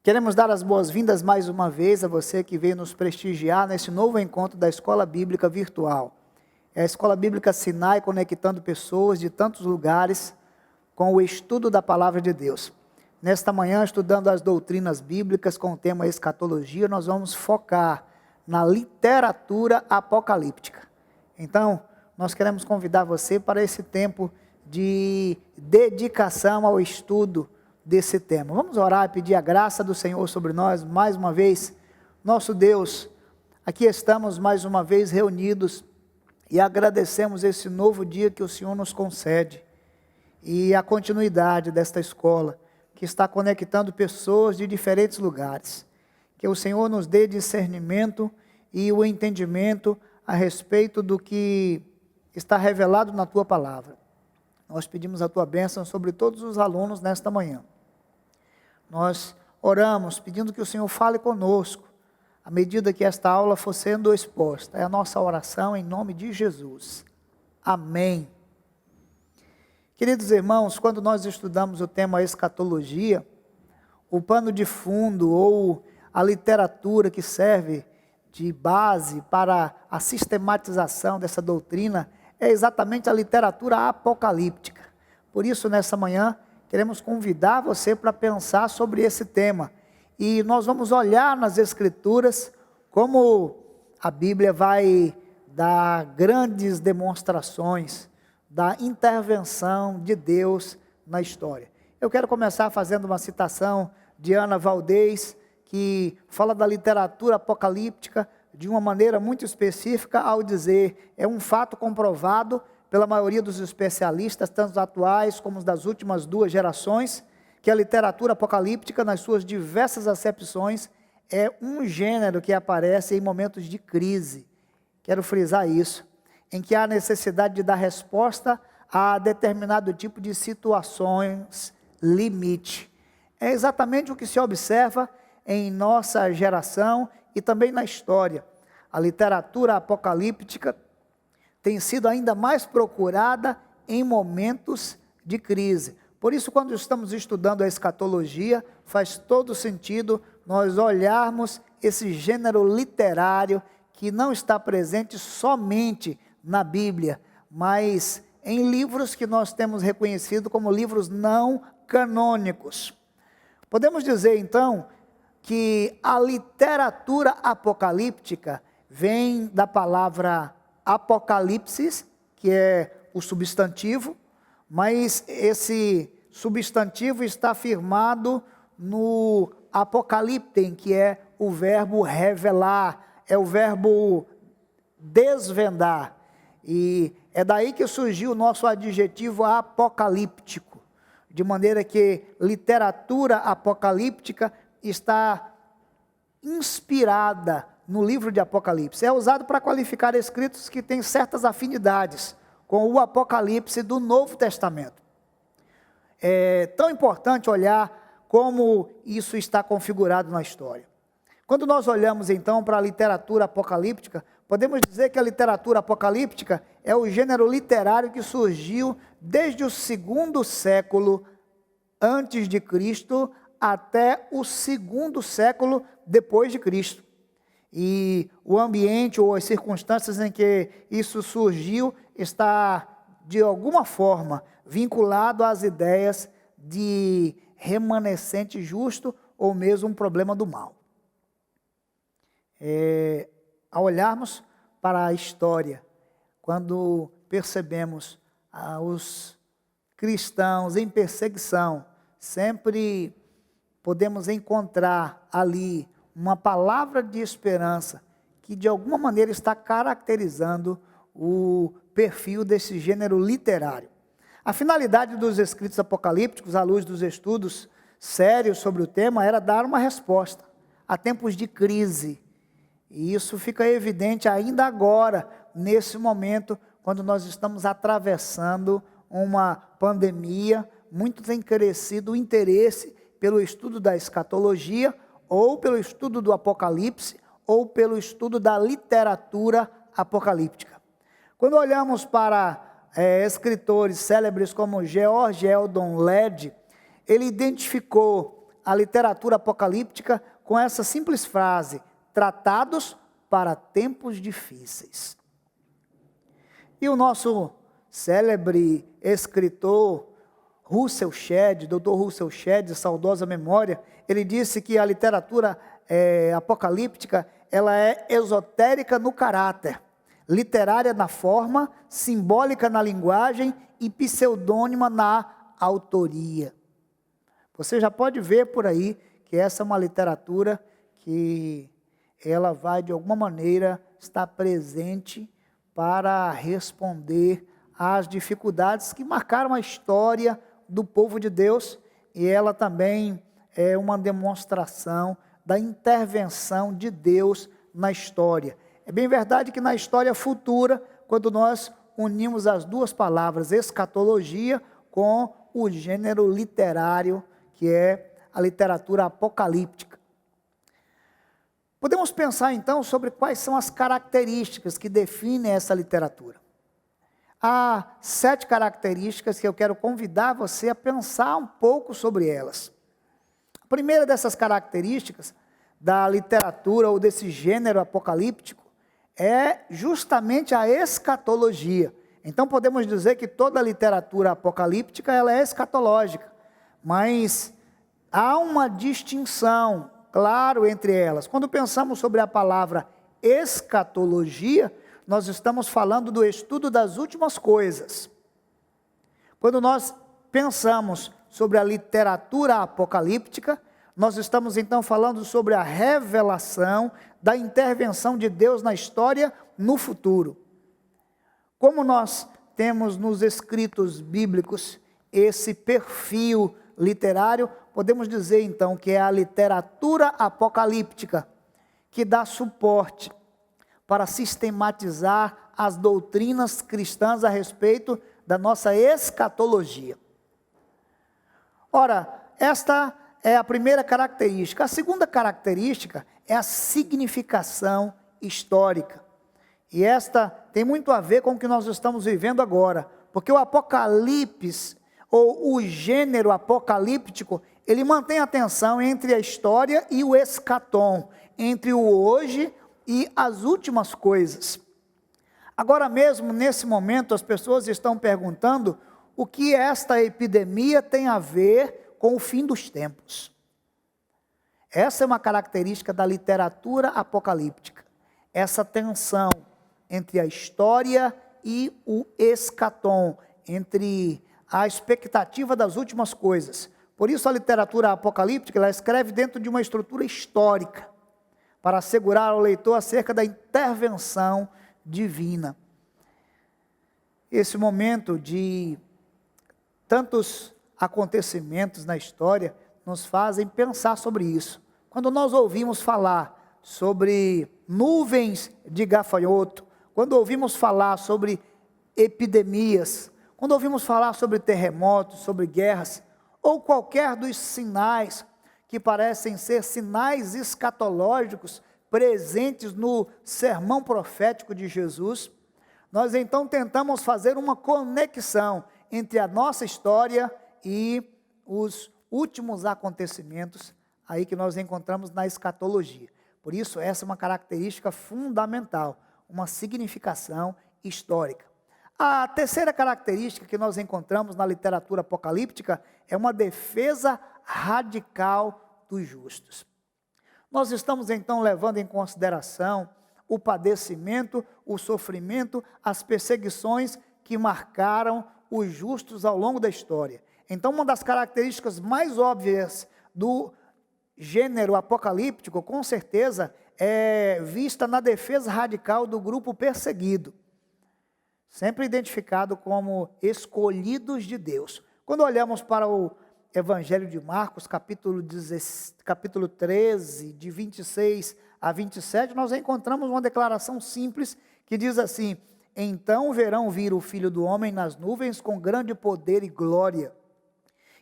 Queremos dar as boas-vindas mais uma vez a você que veio nos prestigiar nesse novo encontro da Escola Bíblica Virtual. É a Escola Bíblica Sinai conectando pessoas de tantos lugares com o estudo da Palavra de Deus. Nesta manhã, estudando as doutrinas bíblicas com o tema escatologia, nós vamos focar na literatura apocalíptica. Então, nós queremos convidar você para esse tempo de dedicação ao estudo desse tema. Vamos orar e pedir a graça do Senhor sobre nós mais uma vez. Nosso Deus, aqui estamos mais uma vez reunidos e agradecemos esse novo dia que o Senhor nos concede e a continuidade desta escola que está conectando pessoas de diferentes lugares. Que o Senhor nos dê discernimento e o entendimento a respeito do que está revelado na Tua Palavra. Nós pedimos a Tua bênção sobre todos os alunos nesta manhã. Nós oramos pedindo que o Senhor fale conosco, à medida que esta aula for sendo exposta. É a nossa oração em nome de Jesus. Amém. Queridos irmãos, quando nós estudamos o tema escatologia, o pano de fundo ou a literatura que serve de base para a sistematização dessa doutrina é exatamente a literatura apocalíptica. Por isso, nessa manhã, queremos convidar você para pensar sobre esse tema. E nós vamos olhar nas Escrituras como a Bíblia vai dar grandes demonstrações da intervenção de Deus na história. Eu quero começar fazendo uma citação de Ana Valdez, que fala da literatura apocalíptica de uma maneira muito específica ao dizer, é um fato comprovado pela maioria dos especialistas, tanto atuais como das últimas duas gerações, que a literatura apocalíptica, nas suas diversas acepções, é um gênero que aparece em momentos de crise. Quero frisar isso, em que há necessidade de dar resposta a determinado tipo de situações limite. É exatamente o que se observa em nossa geração e também na história. A literatura apocalíptica tem sido ainda mais procurada em momentos de crise. Por isso, quando estamos estudando a escatologia, faz todo sentido nós olharmos esse gênero literário que não está presente somente na Bíblia, mas em livros que nós temos reconhecido como livros não canônicos. Podemos dizer, então, que a literatura apocalíptica vem da palavra apocalipsis, que é o substantivo, mas esse substantivo está firmado no apocaliptem, que é o verbo revelar, é o verbo desvendar. E é daí que surgiu o nosso adjetivo apocalíptico, de maneira que literatura apocalíptica está inspirada no livro de Apocalipse. É usado para qualificar escritos que têm certas afinidades com o Apocalipse do Novo Testamento. É tão importante olhar como isso está configurado na história. Quando nós olhamos então para a literatura apocalíptica, podemos dizer que a literatura apocalíptica é o gênero literário que surgiu desde o 2º século antes de Cristo até o 2º século depois de Cristo. E o ambiente ou as circunstâncias em que isso surgiu está, de alguma forma, vinculado às ideias de remanescente justo ou mesmo um problema do mal. Ao olharmos para a história, quando percebemos os cristãos em perseguição, sempre podemos encontrar ali uma palavra de esperança que de alguma maneira está caracterizando o perfil desse gênero literário. A finalidade dos escritos apocalípticos, à luz dos estudos sérios sobre o tema, era dar uma resposta a tempos de crise. E isso fica evidente ainda agora, nesse momento, quando nós estamos atravessando uma pandemia. Muito tem crescido o interesse pelo estudo da escatologia, ou pelo estudo do Apocalipse, ou pelo estudo da literatura apocalíptica. Quando olhamos para escritores célebres como George Eldon Ladd, ele identificou a literatura apocalíptica com essa simples frase: tratados para tempos difíceis. E o nosso célebre escritor Russell Shedd, Dr. Russell Shedd, de saudosa memória, ele disse que a literatura apocalíptica, ela é esotérica no caráter, literária na forma, simbólica na linguagem e pseudônima na autoria. Você já pode ver por aí que essa é uma literatura que ela vai, de alguma maneira, estar presente para responder às dificuldades que marcaram a história do povo de Deus, e ela também é uma demonstração da intervenção de Deus na história. É bem verdade que na história futura, quando nós unimos as duas palavras escatologia com o gênero literário, que é a literatura apocalíptica. Podemos pensar então sobre quais são as características que definem essa literatura. Há 7 características que eu quero convidar você a pensar um pouco sobre elas. A primeira dessas características da literatura ou desse gênero apocalíptico é justamente a escatologia. Então podemos dizer que toda a literatura apocalíptica ela é escatológica, mas há uma distinção, claro, entre elas. Quando pensamos sobre a palavra escatologia, nós estamos falando do estudo das últimas coisas. Quando nós pensamos sobre a literatura apocalíptica, nós estamos então falando sobre a revelação da intervenção de Deus na história no futuro. Como nós temos nos escritos bíblicos esse perfil literário, podemos dizer então que é a literatura apocalíptica que dá suporte para sistematizar as doutrinas cristãs a respeito da nossa escatologia. Ora, esta é a primeira característica. A segunda característica é a significação histórica. E esta tem muito a ver com o que nós estamos vivendo agora, porque o Apocalipse, ou o gênero apocalíptico, ele mantém a tensão entre a história e o escatom, entre o hoje e as últimas coisas. Agora mesmo, nesse momento, as pessoas estão perguntando o que esta epidemia tem a ver com o fim dos tempos. Essa é uma característica da literatura apocalíptica, essa tensão entre a história e o escatom, entre a expectativa das últimas coisas. Por isso a literatura apocalíptica, ela escreve dentro de uma estrutura histórica, para assegurar ao leitor acerca da intervenção divina. Esse momento de tantos acontecimentos na história nos fazem pensar sobre isso. Quando nós ouvimos falar sobre nuvens de gafanhoto, quando ouvimos falar sobre epidemias, quando ouvimos falar sobre terremotos, sobre guerras, ou qualquer dos sinais que parecem ser sinais escatológicos presentes no sermão profético de Jesus, nós então tentamos fazer uma conexão entre a nossa história e os últimos acontecimentos aí que nós encontramos na escatologia. Por isso, essa é uma característica fundamental, uma significação histórica. A terceira característica que nós encontramos na literatura apocalíptica é uma defesa radical dos justos. Nós estamos então levando em consideração o padecimento, o sofrimento, as perseguições que marcaram os justos ao longo da história. Então, uma das características mais óbvias do gênero apocalíptico, com certeza, é vista na defesa radical do grupo perseguido, sempre identificado como escolhidos de Deus. Quando olhamos para o Evangelho de Marcos, capítulo 13, de 26 a 27, nós encontramos uma declaração simples que diz assim: então verão vir o Filho do Homem nas nuvens com grande poder e glória,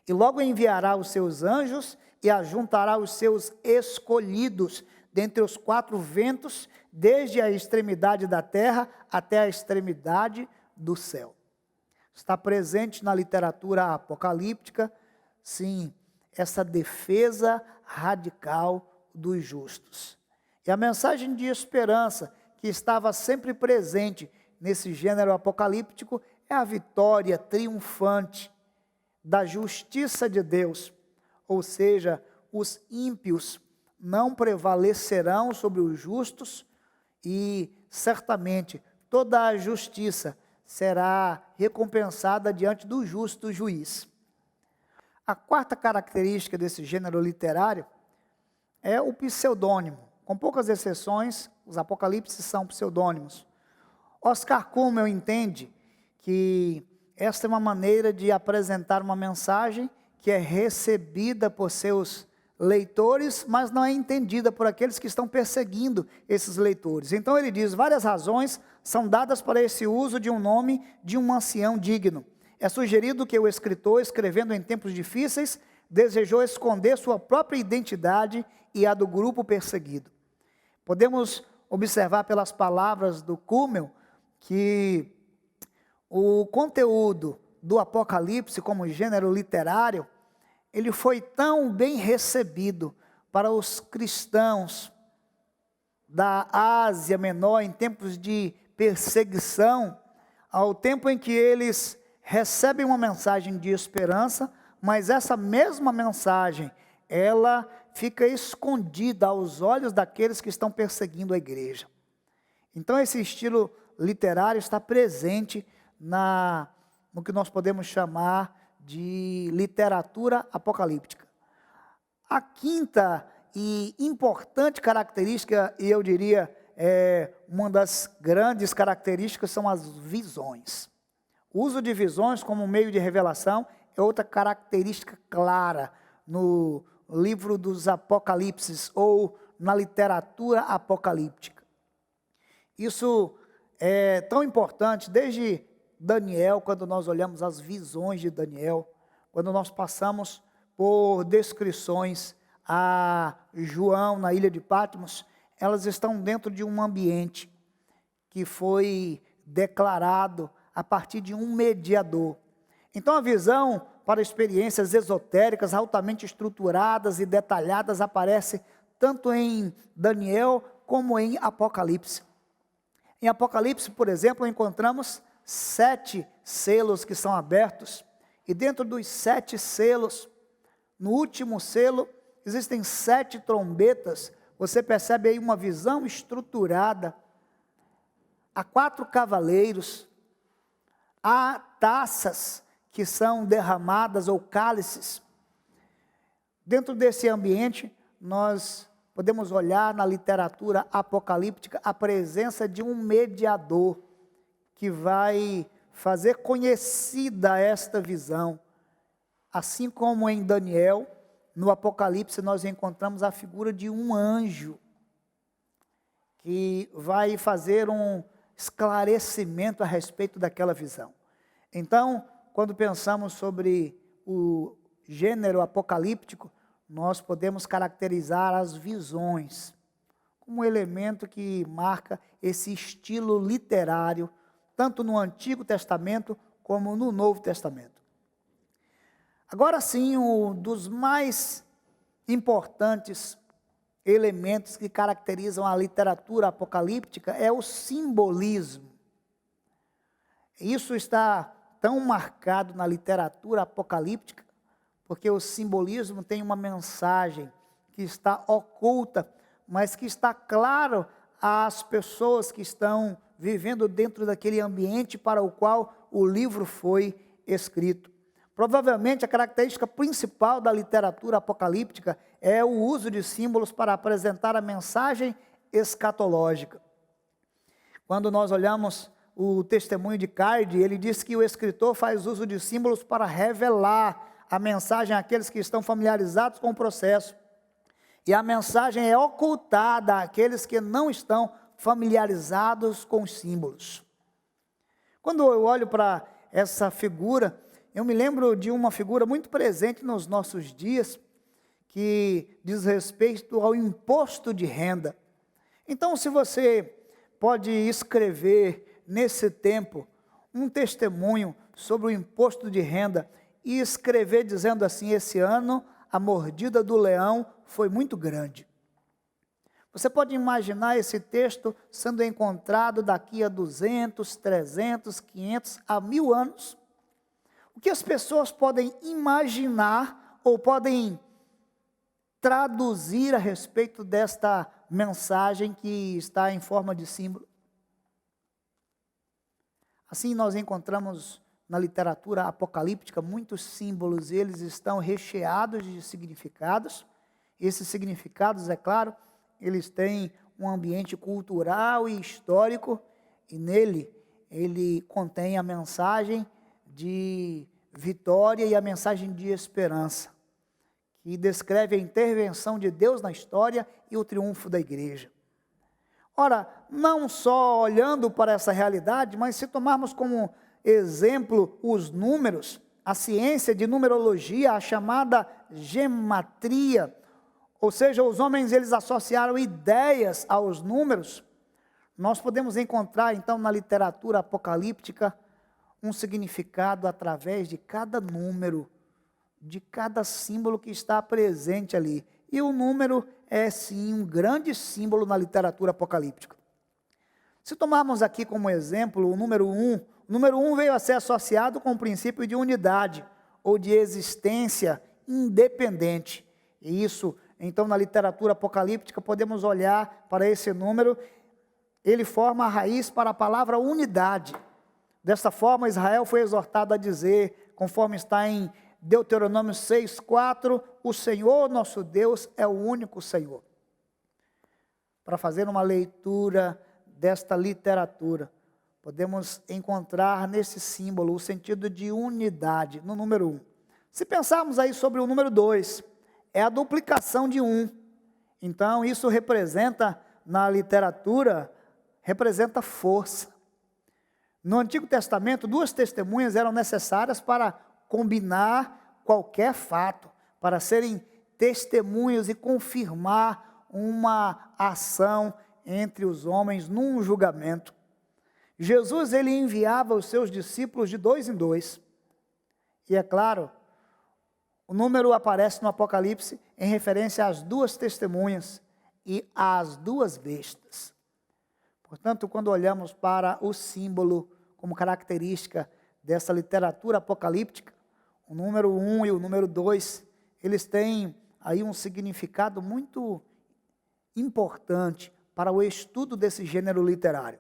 e logo enviará os seus anjos e ajuntará os seus escolhidos dentre os 4 ventos, desde a extremidade da terra até a extremidade do céu. Está presente na literatura apocalíptica, sim, essa defesa radical dos justos. E a mensagem de esperança que estava sempre presente nesse gênero apocalíptico é a vitória triunfante da justiça de Deus, ou seja, os ímpios não prevalecerão sobre os justos e certamente toda a justiça será recompensada diante do justo juiz. A quarta característica desse gênero literário é o pseudônimo. Com poucas exceções, os apocalipses são pseudônimos. Oscar Cummel entende que esta é uma maneira de apresentar uma mensagem que é recebida por seus leitores, mas não é entendida por aqueles que estão perseguindo esses leitores. Então ele diz, várias razões são dadas para esse uso de um nome de um ancião digno. É sugerido que o escritor, escrevendo em tempos difíceis, desejou esconder sua própria identidade e a do grupo perseguido. Podemos observar pelas palavras do Cummel que o conteúdo do Apocalipse como gênero literário, ele foi tão bem recebido para os cristãos da Ásia Menor em tempos de perseguição, ao tempo em que eles recebem uma mensagem de esperança, mas essa mesma mensagem, ela fica escondida aos olhos daqueles que estão perseguindo a igreja. Então esse estilo literário está presente no que nós podemos chamar de literatura apocalíptica. A quinta e importante característica, e eu diria uma das grandes características, são as visões. O uso de visões como meio de revelação é outra característica clara no livro dos Apocalipses ou na literatura apocalíptica. Isso é tão importante desde Daniel, quando nós olhamos as visões de Daniel, quando nós passamos por descrições a João na ilha de Patmos, elas estão dentro de um ambiente que foi declarado a partir de um mediador. Então a visão para experiências esotéricas altamente estruturadas e detalhadas aparece tanto em Daniel como em Apocalipse. Em Apocalipse, por exemplo, encontramos 7 selos que são abertos, e dentro dos 7 selos, no último selo, existem 7 trombetas. Você percebe aí uma visão estruturada. Há 4 cavaleiros, há taças que são derramadas ou cálices. Dentro desse ambiente, nós podemos olhar na literatura apocalíptica a presença de um mediador que vai fazer conhecida esta visão. Assim como em Daniel, no Apocalipse nós encontramos a figura de um anjo que vai fazer um esclarecimento a respeito daquela visão. Então, quando pensamos sobre o gênero apocalíptico, nós podemos caracterizar as visões como um elemento que marca esse estilo literário, tanto no Antigo Testamento como no Novo Testamento. Agora sim, um dos mais importantes elementos que caracterizam a literatura apocalíptica é o simbolismo. Isso está tão marcado na literatura apocalíptica, porque o simbolismo tem uma mensagem que está oculta, mas que está claro às pessoas que estão vivendo dentro daquele ambiente para o qual o livro foi escrito. Provavelmente a característica principal da literatura apocalíptica é o uso de símbolos para apresentar a mensagem escatológica. Quando nós olhamos o testemunho de Card, ele diz que o escritor faz uso de símbolos para revelar a mensagem àqueles que estão familiarizados com o processo. E a mensagem é ocultada àqueles que não estão familiarizados com os símbolos. Quando eu olho para essa figura, eu me lembro de uma figura muito presente nos nossos dias, que diz respeito ao imposto de renda. Então, se você pode escrever nesse tempo um testemunho sobre o imposto de renda e escrever dizendo assim: esse ano a mordida do leão foi muito grande. Você pode imaginar esse texto sendo encontrado daqui a 200, 300, 500, a 1000 anos? O que as pessoas podem imaginar ou podem traduzir a respeito desta mensagem que está em forma de símbolo? Assim, nós encontramos na literatura apocalíptica muitos símbolos, e eles estão recheados de significados. Esses significados, é claro, eles têm um ambiente cultural e histórico, e nele ele contém a mensagem de vitória e a mensagem de esperança, que descreve a intervenção de Deus na história e o triunfo da igreja. Ora, não só olhando para essa realidade, mas se tomarmos como exemplo os números, a ciência de numerologia, a chamada gematria, ou seja, os homens eles associaram ideias aos números, nós podemos encontrar então na literatura apocalíptica um significado através de cada número, de cada símbolo que está presente ali. E o número é sim um grande símbolo na literatura apocalíptica. Se tomarmos aqui como exemplo o número 1, o número 1 veio a ser associado com o princípio de unidade ou de existência independente. E isso, então, na literatura apocalíptica, podemos olhar para esse número, ele forma a raiz para a palavra unidade. Dessa forma, Israel foi exortado a dizer, conforme está em Deuteronômio 6:4, o Senhor nosso Deus é o único Senhor. Para fazer uma leitura desta literatura, podemos encontrar nesse símbolo o sentido de unidade, no número 1. Se pensarmos aí sobre o número 2, é a duplicação de 1. Então, isso representa, na literatura, representa força. No Antigo Testamento, 2 testemunhas eram necessárias para combinar qualquer fato, para serem testemunhas e confirmar uma ação entre os homens num julgamento. Jesus, ele enviava os seus discípulos de 2 em 2. E é claro, o número aparece no Apocalipse em referência às 2 testemunhas e às 2 bestas. Portanto, quando olhamos para o símbolo como característica dessa literatura apocalíptica, o número 1 e o número 2, eles têm aí um significado muito importante para o estudo desse gênero literário.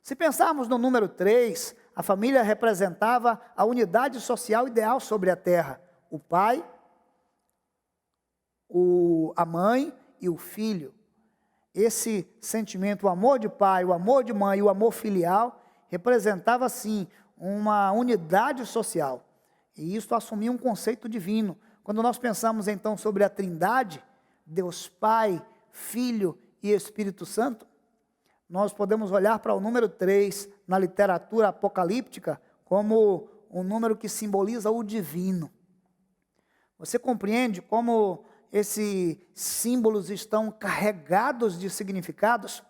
Se pensarmos no número 3, a família representava a unidade social ideal sobre a terra. O pai, a mãe e o filho. Esse sentimento, o amor de pai, o amor de mãe e o amor filial, representava, sim, uma unidade social. E isso assumia um conceito divino. Quando nós pensamos, então, sobre a Trindade, Deus Pai, Filho e Espírito Santo, nós podemos olhar para o número 3 na literatura apocalíptica como um número que simboliza o divino. Você compreende como esses símbolos estão carregados de significados?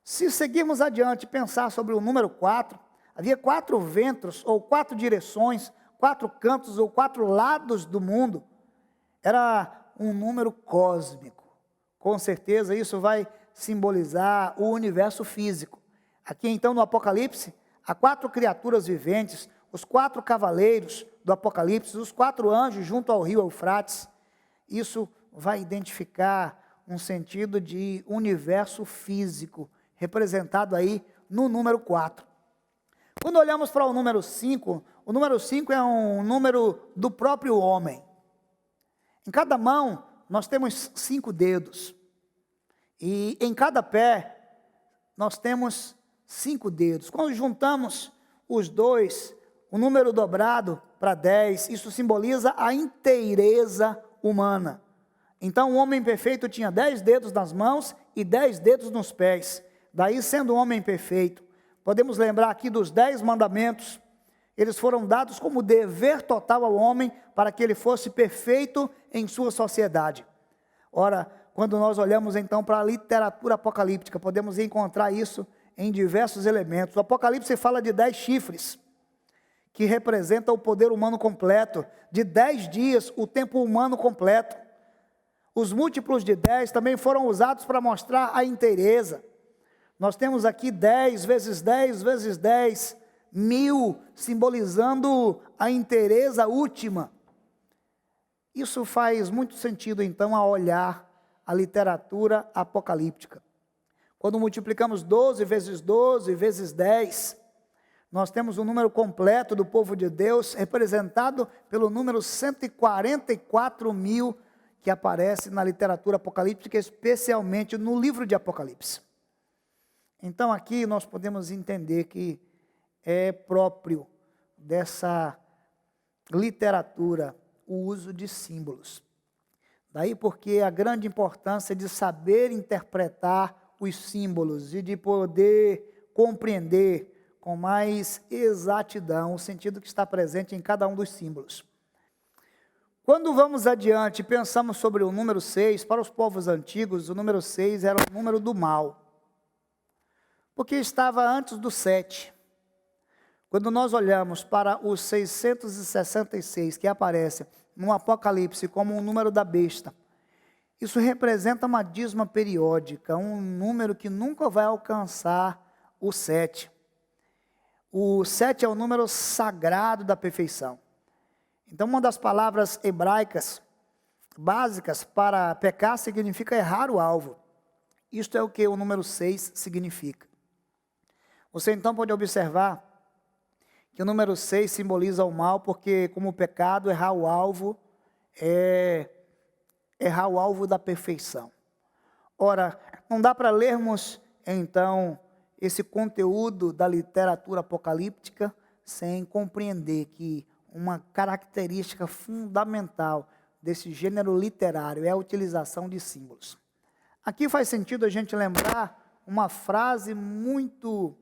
Se seguirmos adiante e pensar sobre o número 4, havia 4 ventos ou 4 direções, 4 cantos ou 4 lados do mundo. Era um número cósmico. Com certeza isso vai simbolizar o universo físico. Aqui então no Apocalipse, há 4 criaturas viventes, os 4 cavaleiros do Apocalipse, os 4 anjos junto ao rio Eufrates. Isso vai identificar um sentido de universo físico, representado aí no número 4. Quando olhamos para o número 5 é um número do próprio homem. Em cada mão nós temos 5 dedos. E em cada pé nós temos 5 dedos. Quando juntamos os dois, o número dobrado para 10, isso simboliza a inteireza humana. Então o homem perfeito tinha 10 dedos nas mãos e 10 dedos nos pés. Daí, sendo um homem perfeito, podemos lembrar aqui dos 10 mandamentos. Eles foram dados como dever total ao homem para que ele fosse perfeito em sua sociedade. Ora, quando nós olhamos então para a literatura apocalíptica, podemos encontrar isso em diversos elementos. O Apocalipse fala de 10 chifres, que representa o poder humano completo, de 10 dias, o tempo humano completo. Os múltiplos de 10 também foram usados para mostrar a inteireza. Nós temos aqui 10 vezes 10 vezes 10, 1000, simbolizando a inteireza última. Isso faz muito sentido, então, a olhar a literatura apocalíptica. Quando multiplicamos 12 vezes 12 vezes 10, nós temos o número completo do povo de Deus, representado pelo número 144 mil, que aparece na literatura apocalíptica, especialmente no livro de Apocalipse. Então aqui nós podemos entender que é próprio dessa literatura o uso de símbolos. Daí porque a grande importância de saber interpretar os símbolos e de poder compreender com mais exatidão o sentido que está presente em cada um dos símbolos. Quando vamos adiante e pensamos sobre o número 6, para os povos antigos, o número 6 era o número do mal, porque estava antes do 7. Quando nós olhamos para os 666 que aparece no Apocalipse como o número da besta, isso representa uma dízima periódica, um número que nunca vai alcançar o 7. O 7 é o número sagrado da perfeição. Então, uma das palavras hebraicas básicas para pecar significa errar o alvo. Isto é o que o número 6 significa. Você então pode observar que o número 6 simboliza o mal, porque como pecado, errar o alvo é errar o alvo da perfeição. Ora, não dá para lermos então esse conteúdo da literatura apocalíptica sem compreender que uma característica fundamental desse gênero literário é a utilização de símbolos. Aqui faz sentido a gente lembrar uma frase muito,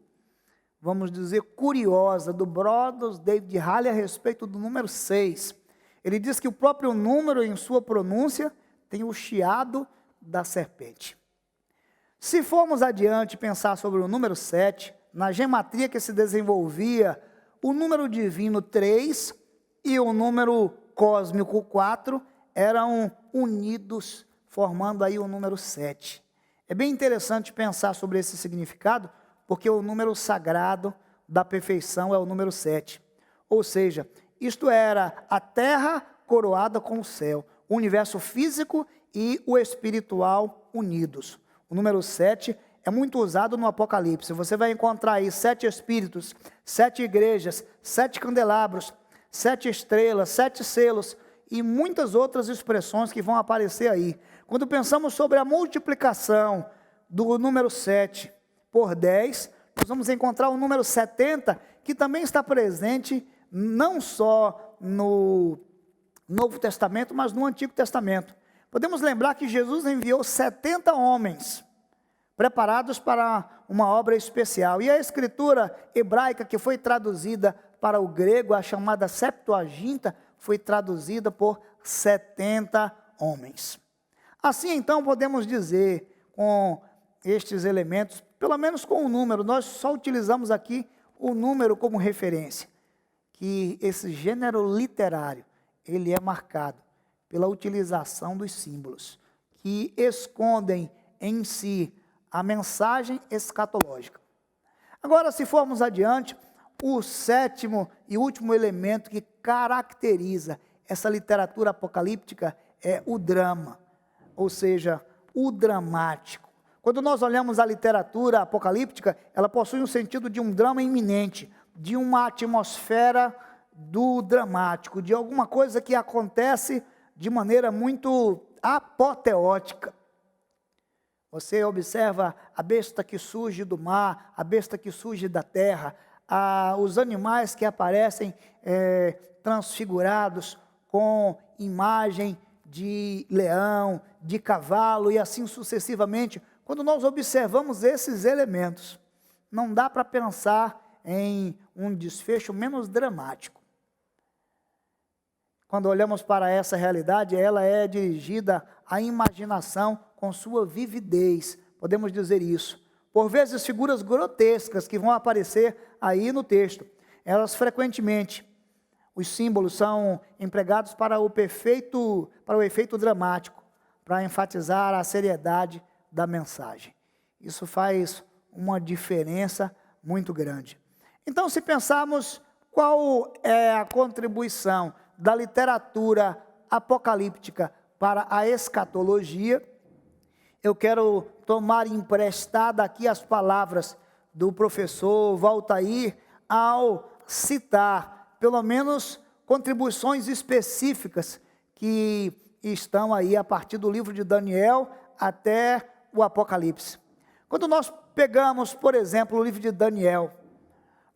vamos dizer, curiosa, do Brothers David Halley a respeito do número 6. Ele diz que o próprio número, em sua pronúncia, tem o chiado da serpente. Se formos adiante pensar sobre o número 7, na gematria que se desenvolvia, o número divino 3 e o número cósmico 4 eram unidos, formando aí o número 7. É bem interessante pensar sobre esse significado, porque o número sagrado da perfeição é o número 7. Ou seja, isto era a terra coroada com o céu, o universo físico e o espiritual unidos. O número 7 é muito usado no Apocalipse. Você vai encontrar aí 7 espíritos, 7 igrejas, 7 candelabros, 7 estrelas, 7 selos e muitas outras expressões que vão aparecer aí. Quando pensamos sobre a multiplicação do número 7 por 10, nós vamos encontrar o número 70, que também está presente não só no Novo Testamento, mas no Antigo Testamento. Podemos lembrar que Jesus enviou 70 homens preparados para uma obra especial. E a escritura hebraica que foi traduzida para o grego, a chamada Septuaginta, foi traduzida por 70 homens. Assim, então, podemos dizer, com estes elementos, pelo menos com o número, nós só utilizamos aqui o número como referência, que esse gênero literário, ele é marcado pela utilização dos símbolos, que escondem em si a mensagem escatológica. Agora, se formos adiante, o sétimo e último elemento que caracteriza essa literatura apocalíptica é o drama, ou seja, o dramático. Quando nós olhamos a literatura apocalíptica, ela possui um sentido de um drama iminente, de uma atmosfera do dramático, de alguma coisa que acontece de maneira muito apoteótica. Você observa a besta que surge do mar, a besta que surge da terra, os animais que aparecem transfigurados com imagem de leão, de cavalo e assim sucessivamente. Quando nós observamos esses elementos, não dá para pensar em um desfecho menos dramático. Quando olhamos para essa realidade, ela é dirigida à imaginação com sua vividez, podemos dizer isso. Por vezes, figuras grotescas que vão aparecer aí no texto. elas frequentemente, os símbolos são empregados para o efeito dramático, para enfatizar a seriedade da mensagem. Isso faz uma diferença muito grande. Então, se pensarmos qual é a contribuição da literatura apocalíptica para a escatologia, eu quero tomar emprestada aqui as palavras do professor Valtair ao citar, pelo menos, contribuições específicas que estão aí a partir do livro de Daniel até o Apocalipse. Quando nós pegamos, por exemplo, o livro de Daniel,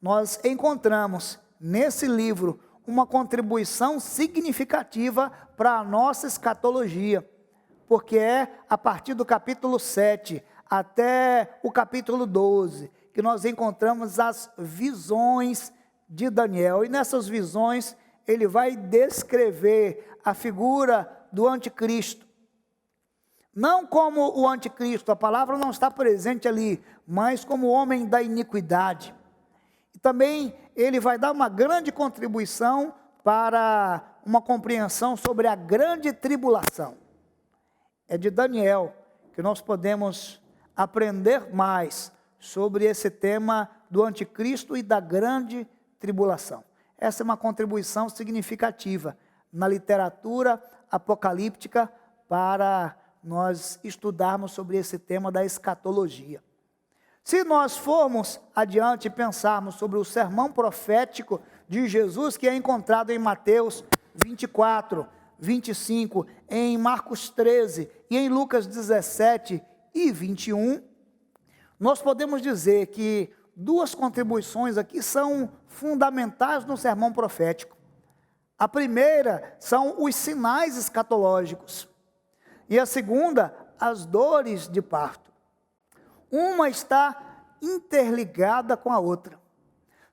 nós encontramos nesse livro uma contribuição significativa para a nossa escatologia, porque é a partir do capítulo 7 até o capítulo 12 que nós encontramos as visões de Daniel. E nessas visões ele vai descrever a figura do anticristo. Não como o anticristo, a palavra não está presente ali, mas como o homem da iniquidade. E também ele vai dar uma grande contribuição para uma compreensão sobre a grande tribulação. É de Daniel que nós podemos aprender mais sobre esse tema do anticristo e da grande tribulação. Essa é uma contribuição significativa na literatura apocalíptica para nós estudarmos sobre esse tema da escatologia. Se nós formos adiante e pensarmos sobre o sermão profético de Jesus, que é encontrado em Mateus 24, 25, em Marcos 13 e em Lucas 17 e 21, nós podemos dizer que duas contribuições aqui são fundamentais no sermão profético. A primeira são os sinais escatológicos e a segunda, as dores de parto. Uma está interligada com a outra.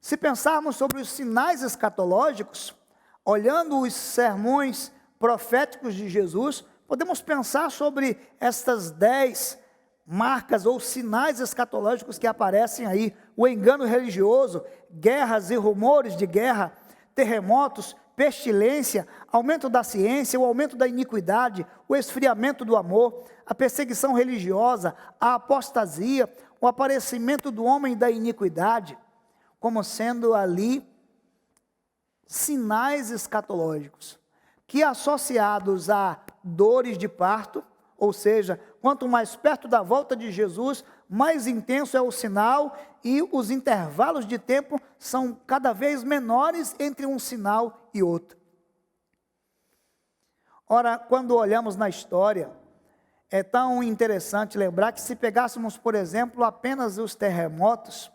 Se pensarmos sobre os sinais escatológicos, olhando os sermões proféticos de Jesus, podemos pensar sobre estas 10 marcas ou sinais escatológicos que aparecem aí: o engano religioso, guerras e rumores de guerra, terremotos, pestilência, aumento da ciência, o aumento da iniquidade, o esfriamento do amor, a perseguição religiosa, a apostasia, o aparecimento do homem da iniquidade, como sendo ali sinais escatológicos, que associados a dores de parto, ou seja, quanto mais perto da volta de Jesus, mais intenso é o sinal e os intervalos de tempo são cada vez menores entre um sinal e outro. Ora, quando olhamos na história, é tão interessante lembrar que se pegássemos, por exemplo, apenas os terremotos,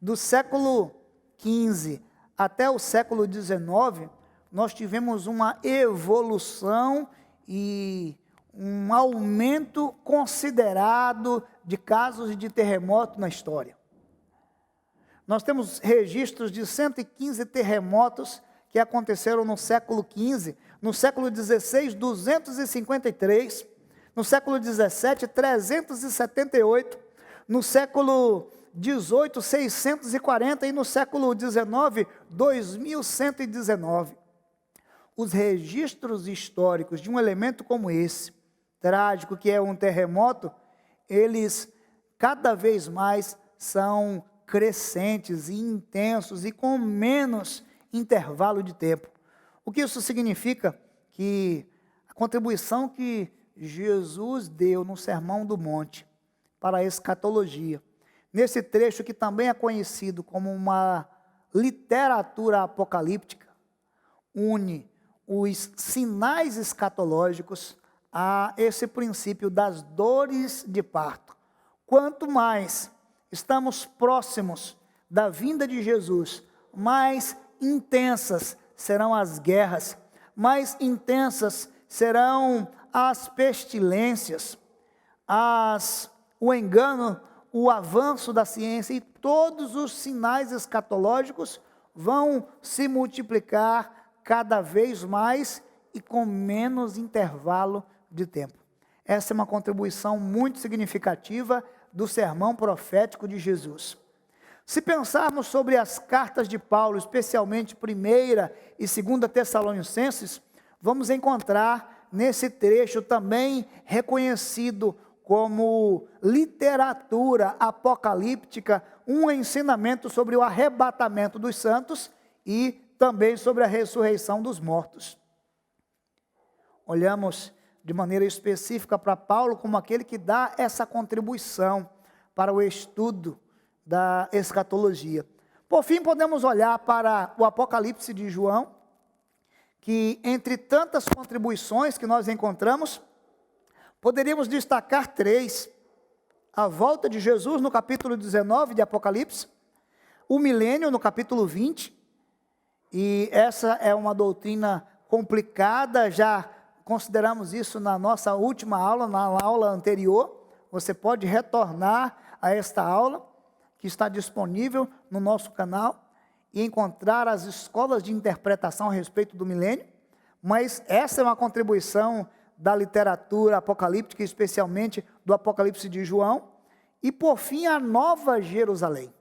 do século XV até o século XIX, nós tivemos uma evolução e um aumento considerado de casos de terremoto na história. Nós temos registros de 115 terremotos que aconteceram no século XV, no século XVI, 253, no século XVII, 378, no século XVIII, 640 e no século XIX, 2119. Os registros históricos de um elemento como esse, trágico, que é um terremoto, eles cada vez mais são crescentes e intensos e com menos intervalo de tempo. O que isso significa? Que a contribuição que Jesus deu no Sermão do Monte para a escatologia, nesse trecho que também é conhecido como uma literatura apocalíptica, une os sinais escatológicos a esse princípio das dores de parto. Quanto mais estamos próximos da vinda de Jesus, mais intensas serão as guerras, mais intensas serão as pestilências, o engano, o avanço da ciência, e todos os sinais escatológicos vão se multiplicar cada vez mais e com menos intervalo de tempo. Essa é uma contribuição muito significativa do sermão profético de Jesus. Se pensarmos sobre as cartas de Paulo, especialmente 1ª e 2ª Tessalonicenses, vamos encontrar nesse trecho também reconhecido como literatura apocalíptica, um ensinamento sobre o arrebatamento dos santos e também sobre a ressurreição dos mortos. Olhamos de maneira específica para Paulo como aquele que dá essa contribuição para o estudo da escatologia. Por fim, podemos olhar para o Apocalipse de João, que entre tantas contribuições que nós encontramos, poderíamos destacar 3. A volta de Jesus no capítulo 19 de Apocalipse, o milênio no capítulo 20, e essa é uma doutrina complicada, já consideramos isso na nossa última aula, na aula anterior. Você pode retornar a esta aula, que está disponível no nosso canal, e encontrar as escolas de interpretação a respeito do milênio, mas essa é uma contribuição da literatura apocalíptica, especialmente do Apocalipse de João, e por fim a Nova Jerusalém,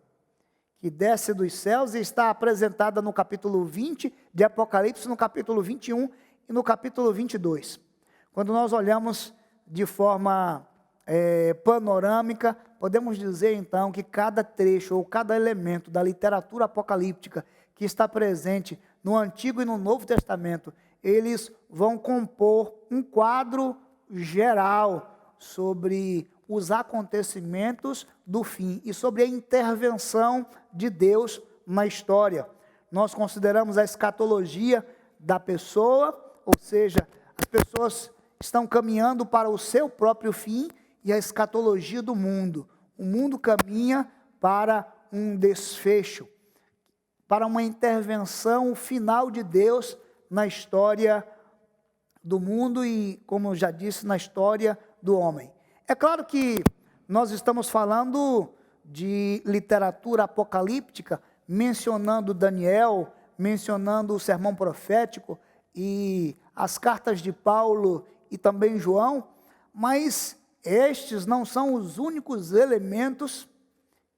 que desce dos céus e está apresentada no capítulo 20 de Apocalipse, no capítulo 21 e no capítulo 22. Quando nós olhamos de forma panorâmica, podemos dizer então que cada trecho ou cada elemento da literatura apocalíptica que está presente no Antigo e no Novo Testamento, eles vão compor um quadro geral sobre os acontecimentos do fim e sobre a intervenção de Deus na história. Nós consideramos a escatologia da pessoa, ou seja, as pessoas estão caminhando para o seu próprio fim, e a escatologia do mundo. O mundo caminha para um desfecho, para uma intervenção final de Deus na história do mundo e, como eu já disse, na história do homem. É claro que nós estamos falando de literatura apocalíptica, mencionando Daniel, mencionando o sermão profético e as cartas de Paulo e também João, mas estes não são os únicos elementos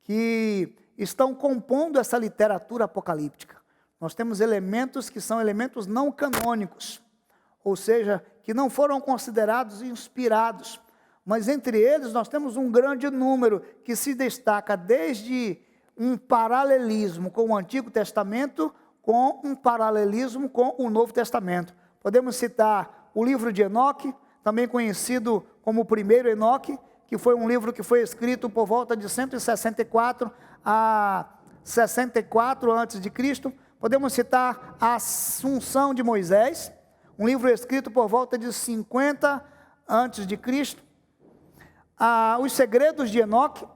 que estão compondo essa literatura apocalíptica. Nós temos elementos que são elementos não canônicos, ou seja, que não foram considerados inspirados, mas entre eles nós temos um grande número que se destaca desde um paralelismo com o Antigo Testamento, com um paralelismo com o Novo Testamento. Podemos citar o livro de Enoque, também conhecido como o primeiro Enoque, que foi um livro que foi escrito por volta de 164 a 64 a.C. Podemos citar a Assunção de Moisés, um livro escrito por volta de 50 a.C. Os Segredos de Enoque,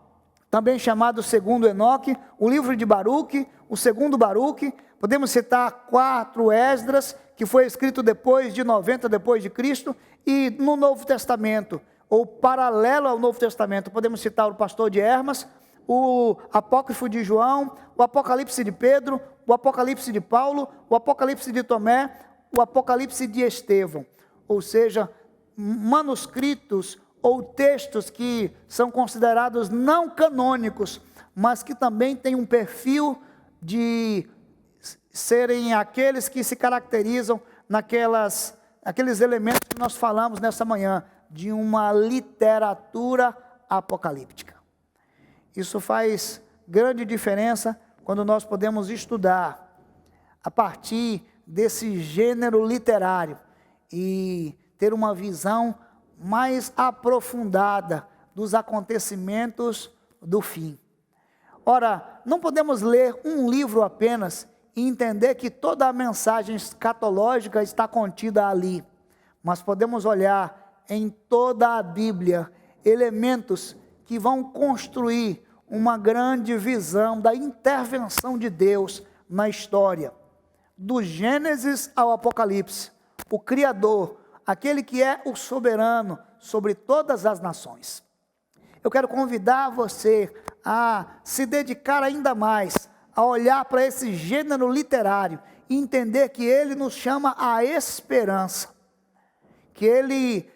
também chamado segundo Enoque, o livro de Baruque, o segundo Baruque. Podemos citar 4 Esdras, que foi escrito depois de 90 depois de Cristo, e no Novo Testamento, ou paralelo ao Novo Testamento, podemos citar o Pastor de Hermas, o Apócrifo de João, o Apocalipse de Pedro, o Apocalipse de Paulo, o Apocalipse de Tomé, o Apocalipse de Estevão, ou seja, manuscritos ou textos que são considerados não canônicos, mas que também têm um perfil de serem aqueles que se caracterizam naqueles elementos que nós falamos nessa manhã, de uma literatura apocalíptica. Isso faz grande diferença quando nós podemos estudar a partir desse gênero literário e ter uma visão mais aprofundada dos acontecimentos do fim. Ora, não podemos ler um livro apenas e entender que toda a mensagem escatológica está contida ali, mas podemos olhar em toda a Bíblia elementos que vão construir uma grande visão da intervenção de Deus na história, do Gênesis ao Apocalipse, o Criador, aquele que é o soberano sobre todas as nações. Eu quero convidar você a se dedicar ainda mais a olhar para esse gênero literário e entender que ele nos chama à esperança, que ele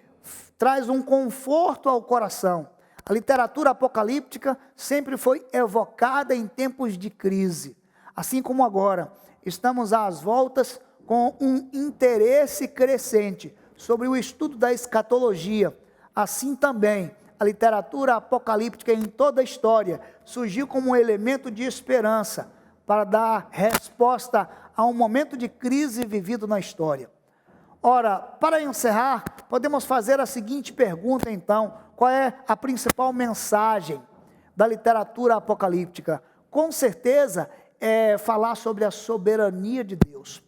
traz um conforto ao coração, A literatura apocalíptica sempre foi evocada em tempos de crise. Assim como agora, estamos às voltas com um interesse crescente sobre o estudo da escatologia. Assim também, a literatura apocalíptica em toda a história surgiu como um elemento de esperança para dar resposta a um momento de crise vivido na história. Ora, para encerrar, podemos fazer a seguinte pergunta então: qual é a principal mensagem da literatura apocalíptica? Com certeza é falar sobre a soberania de Deus.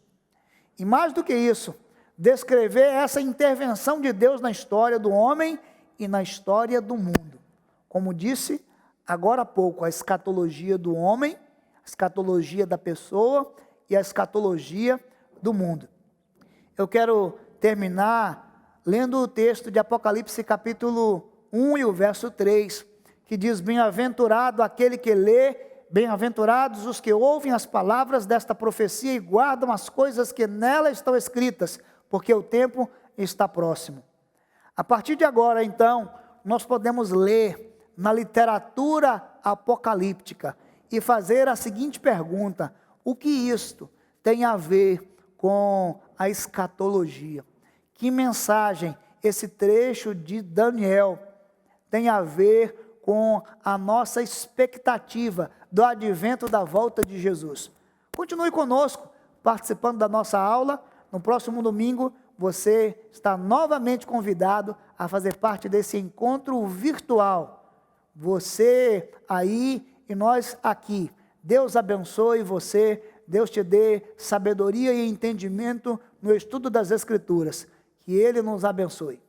E mais do que isso, descrever essa intervenção de Deus na história do homem e na história do mundo. Como disse agora há pouco, a escatologia do homem, a escatologia da pessoa e a escatologia do mundo. Eu quero terminar lendo o texto de Apocalipse capítulo 1 e o verso 3, que diz: bem-aventurado aquele que lê, bem-aventurados os que ouvem as palavras desta profecia e guardam as coisas que nela estão escritas, porque o tempo está próximo. A partir de agora, então, nós podemos ler na literatura apocalíptica e fazer a seguinte pergunta: o que isto tem a ver com a escatologia? Que mensagem esse trecho de Daniel tem a ver com a nossa expectativa do advento da volta de Jesus? Continue conosco, participando da nossa aula. No próximo domingo, você está novamente convidado a fazer parte desse encontro virtual. Você aí e nós aqui. Deus abençoe você, Deus te dê sabedoria e entendimento no estudo das Escrituras. Que Ele nos abençoe.